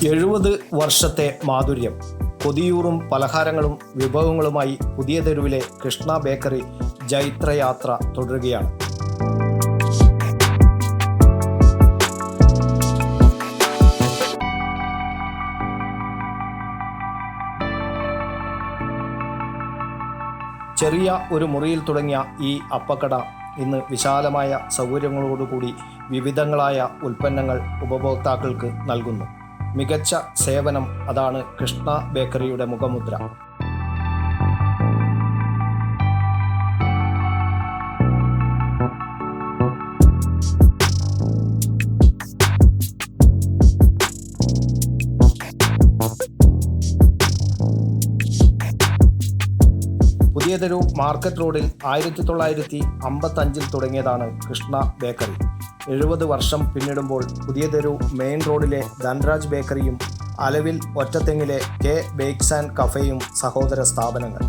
70 വർഷത്തെ മാധുര്യം, കൊതിയൂറും പലഹാരങ്ങളും വിഭവങ്ങളുമായി പുതിയ തെരുവിലെ കൃഷ്ണ ബേക്കറി ജൈത്രയാത്ര തുടരുകയാണ്. ചെറിയ ഒരു മുറിയിൽ തുടങ്ങിയ ഈ അപ്പക്കട ഇന്ന് വിശാലമായ സൗകര്യങ്ങളോടുകൂടി വിവിധങ്ങളായ ഉൽപ്പന്നങ്ങൾ ഉപഭോക്താക്കൾക്ക് നൽകുന്നു. മികച്ച സേവനം, അതാണ് കൃഷ്ണ ബേക്കറിയുടെ മുഖമുദ്ര. പുതിയ തെരു മാർക്കറ്റ് റോഡിൽ 1955 തുടങ്ങിയതാണ് കൃഷ്ണ ബേക്കറി. 70 വർഷം പിന്നിടുമ്പോൾ പുതിയ തെരു മെയിൻ റോഡിലെ Dhanraj ബേക്കറിയും Alavil ഒറ്റത്തെങ്ങിലെ K bakes and കഫേയും സഹോദര സ്ഥാപനങ്ങൾ.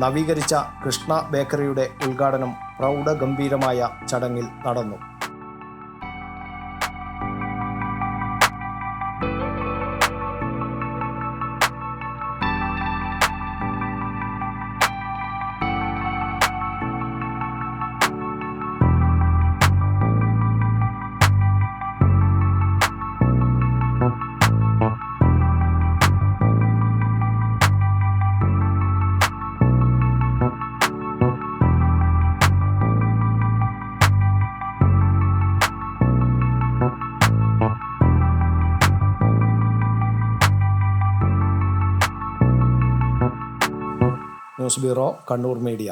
നവീകരിച്ച കൃഷ്ണ ബേക്കറിയുടെ ഉദ്ഘാടനം പ്രൗഢഗംഭീരമായ ചടങ്ങിൽ നടന്നു. News bureau, Kannur media.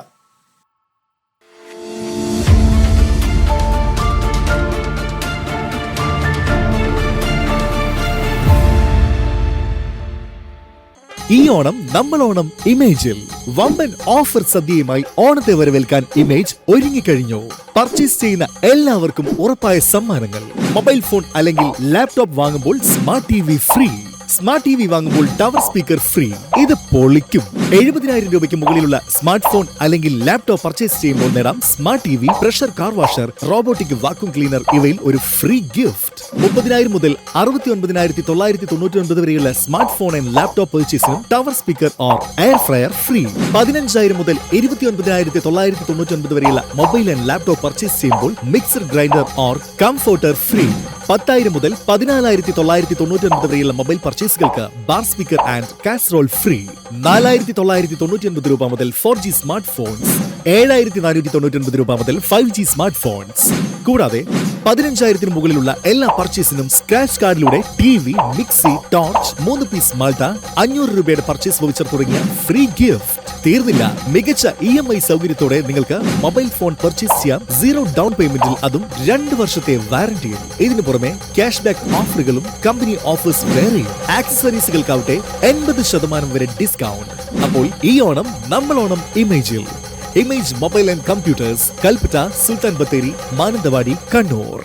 ഈ ഓണം നമ്മളോണം ഇമേജിൽ വമ്പൻ ഓഫർ സദ്യയുമായി ഓണത്തെ വരവേൽക്കാൻ ഇമേജ് ഒരുങ്ങിക്കഴിഞ്ഞു. പർച്ചേസ് ചെയ്യുന്ന എല്ലാവർക്കും ഉറപ്പായ സമ്മാനങ്ങൾ. മൊബൈൽ ഫോൺ അല്ലെങ്കിൽ ലാപ്ടോപ്പ് വാങ്ങുമ്പോൾ smart TV free. Smart TV വാങ്ങുമ്പോൾ ടവർ സ്പീക്കർ ഫ്രീ. ഇത് പൊളിക്കും. 70,000 രൂപയ്ക്ക് മുകളിലുള്ള സ്മാർട്ട് ഫോൺ അല്ലെങ്കിൽ ലാപ്ടോപ്പ് പർച്ചേസ് ചെയ്യുമ്പോൾ നേടാം smart TV, pressure car washer, robotic vacuum cleaner, ഇവയിൽ ഒരു ഫ്രീ ഗിഫ്റ്റ്. 30,000 മുതൽ 69,999 വരെയുള്ള സ്മാർട്ട് ഫോൺ ആൻഡ് ലാപ്ടോപ്പ് പർച്ചേസിനും tower speaker or air fryer free. 15,000 മുതൽ 29,999 വരെയുള്ള മൊബൈൽ ആൻഡ് ലാപ്ടോപ്പ് പർച്ചേസ് ചെയ്യുമ്പോൾ mixer grinder or comforter free. 10,000 മുതൽ 14,999 വരെയുള്ള മൊബൈൽ പർച്ചേസുകൾക്ക് bar speaker and casserole free. 4,999 രൂപ മുതൽ 4G സ്മാർട്ട് ഫോൺസ്, 7,499 രൂപ മുതൽ 5G സ്മാർട്ട് ഫോൺസ്. കൂടാതെ 15,000 മുകളിലുള്ള എല്ലാ പർച്ചേസിനും സ്ക്രാച്ച് കാർഡിലൂടെ ടിവി, മിക്സി, ടോർച്ച്, 3 പീസ് മാൾട്ട, 500 രൂപയുടെ പർച്ചേസ് വൗച്ചർ തുടങ്ങിയ ഫ്രീ ഗിഫ്റ്റ്. തീർന്നില്ല, മികച്ച EMI സൗകര്യത്തോടെ നിങ്ങൾക്ക് മൊബൈൽ ഫോൺ പർച്ചേസ് ചെയ്യാം 0 ഡൗൺ പേയ്മെന്റിൽ, അതും 2 വർഷത്തെ വാറന്റിയും. ഇതിനു പുറമെ ക്യാഷ് ബാക്ക് ഓഫറുകളും കമ്പനി ഓഫേഴ്സ് വേറെയും. ആക്സസറീസുകൾക്കാവട്ടെ 80% വരെ ഡിസ്കൗണ്ട്. അപ്പോൾ ഈ ഓണം നമ്മളോണം ഇമേജിൽ. Image mobile and computers, Kalpetta, Sultan Bathery, Mananthavady, Kannur.